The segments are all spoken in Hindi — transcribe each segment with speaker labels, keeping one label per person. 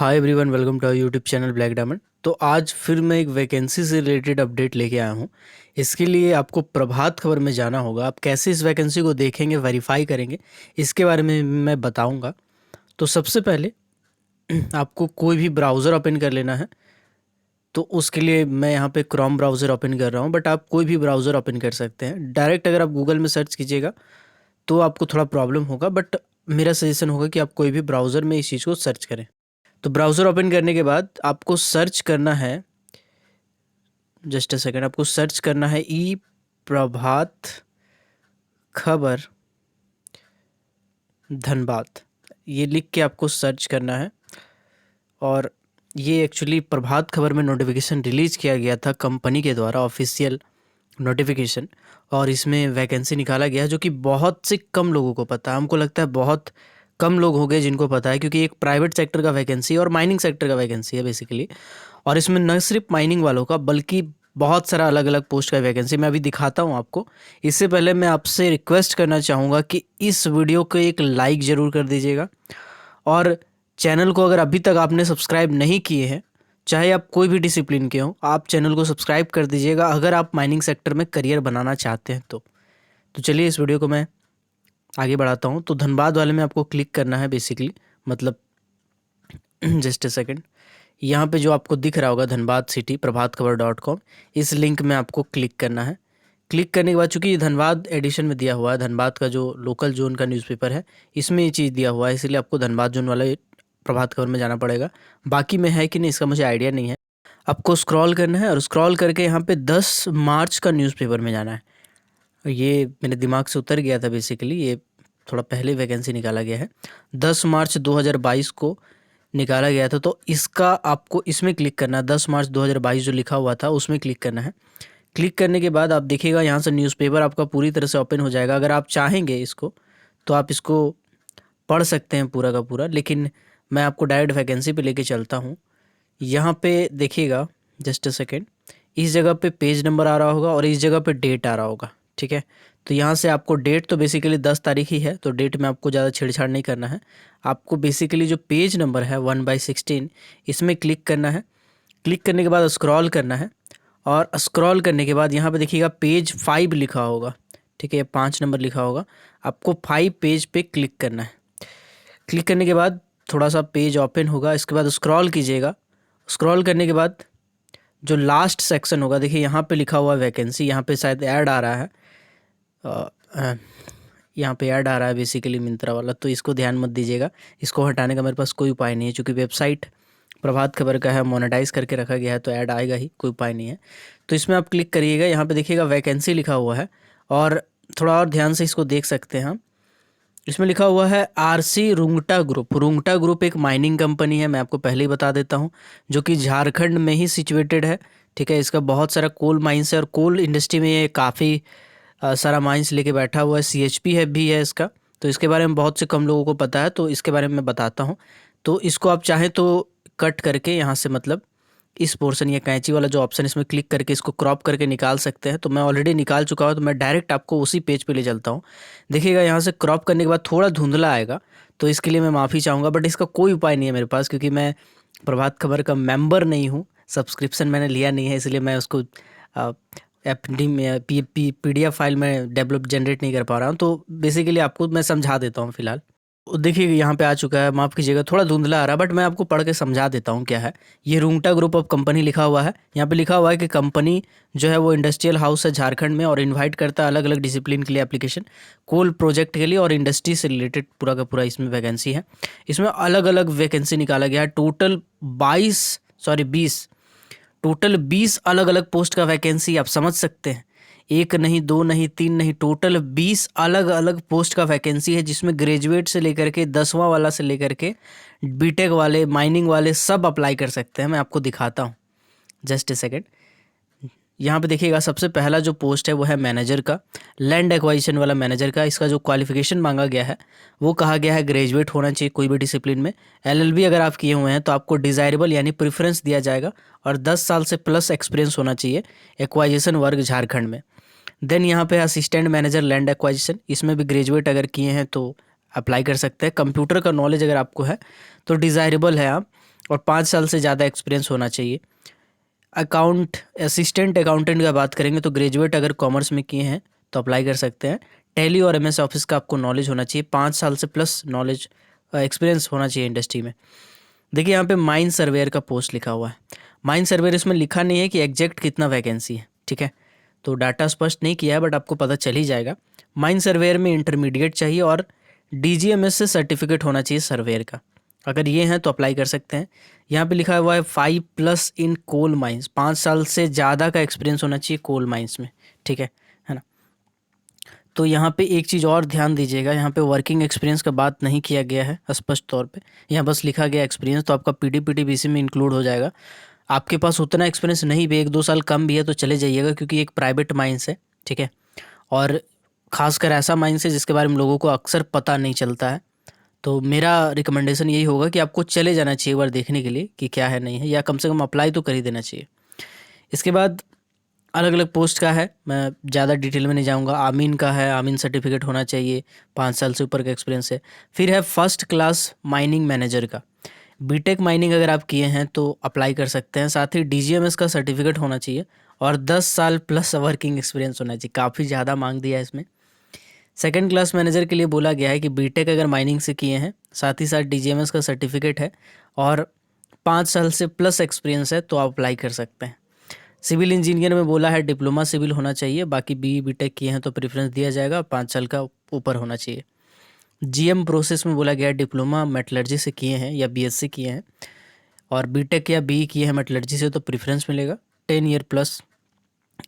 Speaker 1: Hi everyone, welcome to our YouTube channel black diamond. तो आज फिर मैं एक वैकेंसी से रिलेटेड अपडेट लेके आया हूँ। इसके लिए आपको प्रभात खबर में जाना होगा। आप कैसे इस वैकेंसी को देखेंगे, वेरीफाई करेंगे, इसके बारे में मैं बताऊँगा। तो सबसे पहले आपको कोई भी ब्राउज़र ओपन कर लेना है। तो उसके लिए मैं यहाँ पे क्रोम ब्राउज़र ओपन कर रहा हूँ, बट आप कोई भी ब्राउज़र ओपन कर सकते हैं। डायरेक्ट अगर आप गूगल में सर्च कीजिएगा तो आपको थोड़ा प्रॉब्लम होगा, बट मेरा सजेशन होगा कि आप कोई भी ब्राउज़र में इस चीज़ को सर्च करें। तो ब्राउज़र ओपन करने के बाद आपको सर्च करना है, जस्ट अ सेकेंड, आपको सर्च करना है ई प्रभात खबर धनबाद। ये लिख के आपको सर्च करना है। और ये एक्चुअली प्रभात खबर में नोटिफिकेशन रिलीज़ किया गया था कंपनी के द्वारा, ऑफिशियल नोटिफिकेशन। और इसमें वैकेंसी निकाला गया जो कि बहुत से कम लोगों को पता है। हमको लगता है बहुत कम लोग हो गए जिनको पता है, क्योंकि एक प्राइवेट सेक्टर का वैकेंसी और माइनिंग सेक्टर का वैकेंसी है बेसिकली। और इसमें न सिर्फ माइनिंग वालों का बल्कि बहुत सारा अलग अलग पोस्ट का वैकेंसी मैं अभी दिखाता हूँ आपको। इससे पहले मैं आपसे रिक्वेस्ट करना चाहूँगा कि इस वीडियो को एक लाइक ज़रूर कर दीजिएगा। और चैनल को अगर अभी तक आपने सब्सक्राइब नहीं किए हैं, चाहे आप कोई भी डिसिप्लिन के हों, आप चैनल को सब्सक्राइब कर दीजिएगा अगर आप माइनिंग सेक्टर में करियर बनाना चाहते हैं तो चलिए इस वीडियो को मैं आगे बढ़ाता हूँ। तो धनबाद वाले में आपको क्लिक करना है बेसिकली, मतलब जस्ट अ सेकेंड, यहाँ पे जो आपको दिख रहा होगा धनबाद सिटी प्रभातखबर.com, इस लिंक में आपको क्लिक करना है। क्लिक करने के बाद, चूंकि ये धनबाद एडिशन में दिया हुआ है, धनबाद का जो लोकल जोन का न्यूज़पेपर है इसमें ये चीज़ दिया हुआ है, इसलिए आपको धनबाद जोन वाला प्रभात खबर में जाना पड़ेगा। बाकी में है कि नहीं इसका मुझे आइडिया नहीं है। आपको स्क्रॉल करना है और स्क्रॉल करके यहाँ पे 10 मार्च का न्यूज़पेपर में जाना है। ये मेरे दिमाग से उतर गया था बेसिकली, ये थोड़ा पहले वैकेंसी निकाला गया है। 10 मार्च 2022 को निकाला गया था। तो इसका आपको इसमें क्लिक करना है, 10 मार्च 2022 जो लिखा हुआ था उसमें क्लिक करना है। क्लिक करने के बाद आप देखिएगा यहाँ से न्यूज़पेपर आपका पूरी तरह से ओपन हो जाएगा। अगर आप चाहेंगे इसको तो आप इसको पढ़ सकते हैं पूरा का पूरा, लेकिन मैं आपको डायरेक्ट वैकेंसी पे लेके चलता हूँ। यहाँ पे देखिएगा, जस्ट अ सेकेंड, इस जगह पे पेज नंबर आ रहा होगा और इस जगह पे डेट आ रहा होगा, ठीक है। तो यहाँ से आपको डेट तो बेसिकली 10 तारीख ही है, तो डेट में आपको ज़्यादा छेड़छाड़ नहीं करना है। आपको बेसिकली जो पेज नंबर है 1/16 इसमें क्लिक करना है। क्लिक करने के बाद स्क्रॉल करना है और स्क्रॉल करने के बाद यहाँ पे देखिएगा पेज 5 लिखा होगा, ठीक है, 5 नंबर लिखा होगा। आपको 5 पेज पे क्लिक करना है। क्लिक करने के बाद थोड़ा सा पेज ओपन होगा, इसके बाद स्क्रॉल कीजिएगा। स्क्रॉल करने के बाद जो लास्ट सेक्शन होगा, देखिए यहाँ पे लिखा हुआ वैकेंसी, यहाँ पे शायद ऐड आ रहा है, यहाँ पे ऐड आ रहा है बेसिकली मिंत्रा वाला, तो इसको ध्यान मत दीजिएगा। इसको हटाने का मेरे पास कोई उपाय नहीं है, क्योंकि वेबसाइट प्रभात खबर का है, मोनेटाइज करके रखा गया है, तो ऐड आएगा ही, कोई उपाय नहीं है। तो इसमें आप क्लिक करिएगा, यहाँ पे देखिएगा वैकेंसी लिखा हुआ है। और थोड़ा और ध्यान से इसको देख सकते हैं हम। इसमें लिखा हुआ है RC Rungta group. Rungta group एक माइनिंग कंपनी है, मैं आपको पहले ही बता देता हूँ, जो कि झारखंड में ही सिचुएटेड है, ठीक है। इसका बहुत सारा कोल माइंस है और कोल इंडस्ट्री में ये काफ़ी सारा माइंस लेके बैठा हुआ है। सीएचपी है भी है इसका, तो इसके बारे में बहुत से कम लोगों को पता है, तो इसके बारे में मैं बताता हूँ। तो इसको आप चाहें तो कट करके यहाँ से, मतलब इस पोर्शन, ये कैंची वाला जो ऑप्शन, इसमें क्लिक करके इसको क्रॉप करके निकाल सकते हैं। तो मैं ऑलरेडी निकाल चुका हूँ, तो मैं डायरेक्ट आपको उसी पेज पे ले चलता हूँ। देखिएगा यहाँ से क्रॉप करने के बाद थोड़ा धुंधला आएगा, तो इसके लिए मैं माफ़ी चाहूँगा, बट इसका कोई उपाय नहीं है मेरे पास, क्योंकि मैं प्रभात खबर का मेंबर नहीं हूँ, सब्सक्रिप्शन मैंने लिया नहीं है, इसलिए मैं उसको एफडी में पीडीएफ फाइल में डेवलप जनरेट नहीं कर पा रहा हूँ। तो बेसिकली आपको मैं समझा देता हूँ फिलहाल। देखिए यहाँ पे आ चुका है, माफ़ कीजिएगा थोड़ा धुंधला आ रहा है, बट मैं आपको पढ़ के समझा देता हूँ क्या है। ये रुंगटा ग्रुप ऑफ कंपनी लिखा हुआ है। यहाँ पे लिखा हुआ है कि कंपनी जो है वो इंडस्ट्रियल हाउस है झारखंड में, और इनवाइट करता है अलग अलग डिसिप्लिन के लिए एप्लीकेशन, कोल प्रोजेक्ट के लिए और इंडस्ट्री से रिलेटेड पूरा का पूरा इसमें वैकेंसी है। इसमें अलग अलग वैकेंसी निकाला गया है। टोटल 20 अलग अलग पोस्ट का वैकेंसी, आप समझ सकते हैं, एक नहीं, दो नहीं, तीन नहीं, टोटल 20 अलग अलग पोस्ट का वैकेंसी है, जिसमें ग्रेजुएट से लेकर के 10वां वाला से लेकर के बीटेक वाले, माइनिंग वाले सब अप्लाई कर सकते हैं। मैं आपको दिखाता हूँ, जस्ट ए सेकेंड। यहाँ पे देखिएगा सबसे पहला जो पोस्ट है वो है मैनेजर का, लैंड एक्वाजिशन वाला मैनेजर का। इसका जो क्वालिफिकेशन मांगा गया है वो कहा गया है ग्रेजुएट होना चाहिए कोई भी डिसिप्लिन में। एलएलबी अगर आप किए हुए हैं तो आपको डिज़ायरेबल यानी प्रेफरेंस दिया जाएगा, और 10 साल से प्लस एक्सपीरियंस होना चाहिए एक्वाजिशन वर्ग झारखंड में। देन यहाँ पे असिस्टेंट मैनेजर लैंड एक्वाजिशन, इसमें भी ग्रेजुएट अगर किए हैं तो अप्लाई कर सकते हैं। कंप्यूटर का नॉलेज अगर आपको है तो डिज़ायरेबल है आप, और 5 साल से ज़्यादा एक्सपीरियंस होना चाहिए। असिस्टेंट अकाउंटेंट का बात करेंगे तो ग्रेजुएट अगर कॉमर्स में किए हैं तो अप्लाई कर सकते हैं। टैली और एमएस ऑफिस का आपको नॉलेज होना चाहिए, 5 साल से प्लस नॉलेज एक्सपीरियंस होना चाहिए इंडस्ट्री में। देखिए यहाँ पे माइन सर्वेयर का पोस्ट लिखा हुआ है। माइन सर्वेयर इसमें लिखा नहीं है कि एग्जैक्ट कितना वैकेंसी है, ठीक है, तो डाटा स्पष्ट नहीं किया है, बट आपको पता चल ही जाएगा। माइन सर्वेयर में इंटरमीडिएट चाहिए और डीजीएमएस से सर्टिफिकेट होना चाहिए सर्वेयर का। अगर ये हैं तो अप्लाई कर सकते हैं। यहाँ पे लिखा हुआ है 5+ इन कोल माइंस, 5 साल से ज़्यादा का एक्सपीरियंस होना चाहिए कोल माइंस में, ठीक है ना। तो यहाँ पे एक चीज़ और ध्यान दीजिएगा, यहाँ पे वर्किंग एक्सपीरियंस का बात नहीं किया गया है स्पष्ट तौर पे, यहाँ बस लिखा गया एक्सपीरियंस, तो आपका पीडीपीटीबीसी में इंक्लूड हो जाएगा। आपके पास उतना एक्सपीरियंस नहीं भी, 1-2 साल कम भी है तो चले जाइएगा, क्योंकि एक प्राइवेट माइंस है, ठीक है, और ख़ासकर ऐसा माइंस है जिसके बारे में लोगों को अक्सर पता नहीं चलता है। तो मेरा रिकमेंडेशन यही होगा कि आपको चले जाना चाहिए एक बार देखने के लिए कि क्या है नहीं है, या कम से कम अप्लाई तो कर ही देना चाहिए। इसके बाद अलग अलग पोस्ट का है, मैं ज़्यादा डिटेल में नहीं जाऊंगा। आमीन का है, आमीन सर्टिफिकेट होना चाहिए, 5 साल से ऊपर का एक्सपीरियंस है। फिर है फर्स्ट क्लास माइनिंग मैनेजर का, बीटेक माइनिंग अगर आप किए हैं तो अप्लाई कर सकते हैं। साथ ही डीजीएमएस का सर्टिफिकेट होना चाहिए और 10 साल प्लस वर्किंग एक्सपीरियंस होना चाहिए। काफ़ी ज़्यादा मांग दिया है इसमें। सेकंड क्लास मैनेजर के लिए बोला गया है कि बीटेक अगर माइनिंग से किए हैं, साथ ही साथ डीजीएमएस का सर्टिफिकेट है और 5 साल से प्लस एक्सपीरियंस है तो आप अप्लाई कर सकते हैं। सिविल इंजीनियर में बोला है डिप्लोमा सिविल होना चाहिए, बाकी बीटेक किए हैं तो प्रेफरेंस दिया जाएगा, 5 साल का ऊपर होना चाहिए। जीएम प्रोसेस में बोला गया है डिप्लोमा मेटलर्जी से किए हैं या बीएससी किए हैं, और बीटेक या बीई किए हैं मेटलर्जी से तो प्रेफरेंस मिलेगा, 10 ईयर प्लस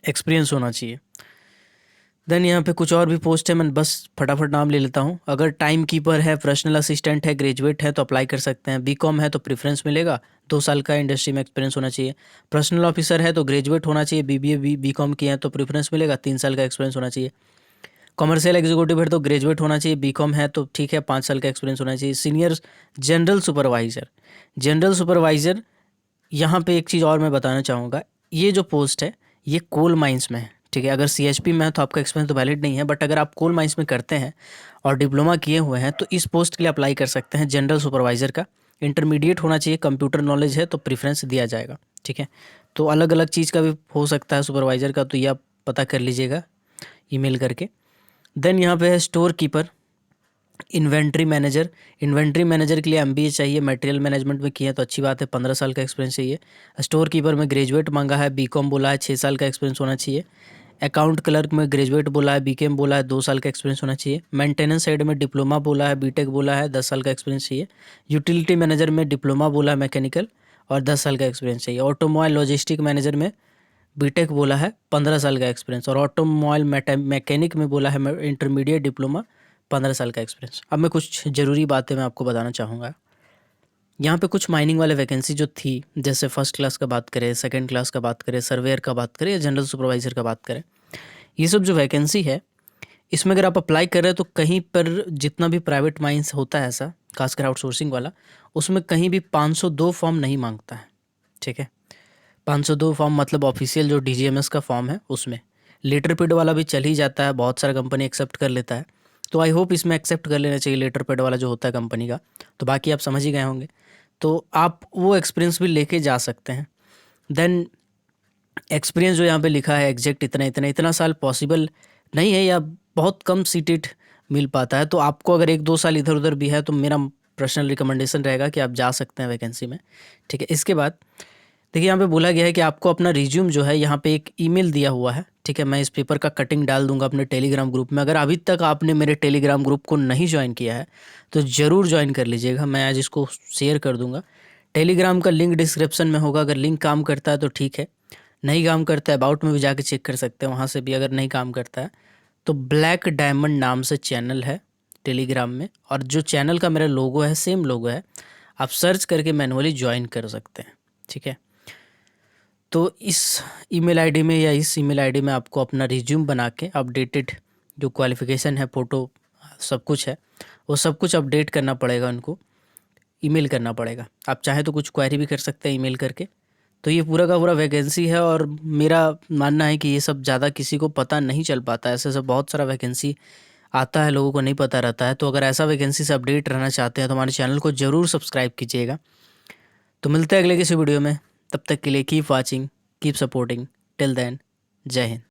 Speaker 1: एक्सपीरियंस होना चाहिए। देन यहाँ पे कुछ और भी पोस्ट है, मैं बस फटाफट नाम ले लेता हूँ। अगर टाइम कीपर है, पर्सनल असिस्टेंट है, ग्रेजुएट है तो अप्लाई कर सकते हैं। बीकॉम है तो प्रेफरेंस मिलेगा, 2 साल का इंडस्ट्री में एक्सपीरियंस होना चाहिए। पर्सनल ऑफिसर है तो ग्रेजुएट होना चाहिए, बीबीए बीकॉम किए हैं तो प्रेफरेंस मिलेगा, 3 साल का एक्सपीरियंस होना चाहिए। कमर्शियल एग्जीक्यूटिव है तो ग्रेजुएट होना चाहिए, बीकॉम है तो ठीक है, 5 साल का एक्सपीरियंस होना चाहिए। Senior general supervisor, general supervisor, यहाँ पे एक चीज़ और मैं बताना चाहूँगा, ये जो पोस्ट है ये कोल माइंस में है, ठीक है। अगर सीएचपी में है तो आपका एक्सपीरियंस तो वैलिड नहीं है, बट अगर आप कोल माइंस में करते हैं और डिप्लोमा किए हुए हैं तो इस पोस्ट के लिए अप्लाई कर सकते हैं। जनरल सुपरवाइज़र का इंटरमीडिएट होना चाहिए, कंप्यूटर नॉलेज है तो प्रेफरेंस दिया जाएगा, ठीक है। तो अलग अलग चीज़ का भी हो सकता है सुपरवाइज़र का, तो ये आप पता कर लीजिएगा ईमेल करके। देन यहाँ पे है store keeper, inventory manager, inventory manager के लिए एमबीए चाहिए, मटेरियल मैनेजमेंट में किए हैं तो अच्छी बात है, 15 साल का एक्सपीरियंस चाहिए। स्टोर कीपर में ग्रेजुएट मांगा है, बीकॉम बोला है, 6 साल का एक्सपीरियंस होना चाहिए। अकाउंट क्लर्क में ग्रेजुएट बोला है, बीकॉम बोला है, 2 साल का एक्सपीरियंस होना चाहिए। मेंटेनेंस साइड में डिप्लोमा बोला है, बीटेक बोला है, 10 साल का एक्सपीरियंस चाहिए। यूटिलिटी मैनेजर में डिप्लोमा बोला है मैकेनिकल और 10 साल का एक्सपीरियंस चाहिए। ऑटोमोबाइल लॉजिस्टिक मैनेजर में बीटेक बोला है, 15 साल का एक्सपीरियंस, और ऑटोमोबाइल मैकेनिक में बोला है इंटरमीडिएट डिप्लोमा, 15 साल का एक्सपीरियंस। अब मैं कुछ ज़रूरी बातें मैं आपको बताना चाहूँगा। यहाँ पे कुछ माइनिंग वाले वैकेंसी जो थी, जैसे फर्स्ट क्लास का बात करें, सेकंड क्लास का बात करें, सर्वेयर का बात करें या जनरल सुपरवाइज़र का बात करें, ये सब जो वैकेंसी है इसमें अगर आप अप्लाई कर रहे हैं तो कहीं पर जितना भी प्राइवेट माइंस होता है ऐसा, खासकर आउटसोर्सिंग वाला, उसमें कहीं भी 502 फॉर्म नहीं मांगता है, ठीक है। 502 फॉर्म मतलब ऑफिशियल जो डीजीएमएस का फॉर्म है उसमें। लेटर पेड वाला भी चल ही जाता है, बहुत सारा कंपनी एक्सेप्ट कर लेता है, तो आई होप इसमें एक्सेप्ट कर लेना चाहिए लेटर पेड वाला जो होता है कंपनी का। तो बाकी आप समझ ही गए होंगे, तो आप वो एक्सपीरियंस भी लेके जा सकते हैं। देन एक्सपीरियंस जो यहाँ पे लिखा है एग्जैक्ट इतना इतना इतना साल पॉसिबल नहीं है, या बहुत कम सीटेड मिल पाता है, तो आपको अगर 1-2 साल इधर उधर भी है तो मेरा पर्सनल रिकमेंडेशन रहेगा कि आप जा सकते हैं वैकेंसी में, ठीक है। इसके बाद देखिए यहाँ पे बोला गया है कि आपको अपना रिज्यूम जो है, यहाँ पे एक ईमेल दिया हुआ है, ठीक है। मैं इस पेपर का कटिंग डाल दूंगा अपने टेलीग्राम ग्रुप में। अगर अभी तक आपने मेरे टेलीग्राम ग्रुप को नहीं ज्वाइन किया है तो ज़रूर ज्वाइन कर लीजिएगा, मैं आज इसको शेयर कर दूंगा। टेलीग्राम का लिंक डिस्क्रिप्शन में होगा, अगर लिंक काम करता है तो ठीक है, नहीं काम करता है अबाउट में भी जाके चेक कर सकते हैं वहाँ से भी, अगर नहीं काम करता है तो ब्लैक डायमंड नाम से चैनल है टेलीग्राम में, और जो चैनल का मेरा लोगो है सेम लोगो है, आप सर्च करके मैनुअली ज्वाइन कर सकते हैं, ठीक है। तो इस ईमेल आईडी में या इस ईमेल आईडी में आपको अपना रिज्यूम बना के अपडेटेड जो क्वालिफ़िकेशन है, फ़ोटो, सब कुछ है, वो सब कुछ अपडेट करना पड़ेगा, उनको ईमेल करना पड़ेगा। आप चाहे तो कुछ क्वेरी भी कर सकते हैं ईमेल करके। तो ये पूरा का पूरा वैकेंसी है, और मेरा मानना है कि ये सब ज़्यादा किसी को पता नहीं चल पाता है। ऐसे सब बहुत सारा वैकेंसी आता है, लोगों को नहीं पता रहता है। तो अगर ऐसा वैकेंसी से अपडेट रहना चाहते हैं तो हमारे चैनल को ज़रूर सब्सक्राइब कीजिएगा। तो मिलते हैं अगले किसी वीडियो में। तब तक के लिए keep watching, keep supporting. Till then, Jai Hind.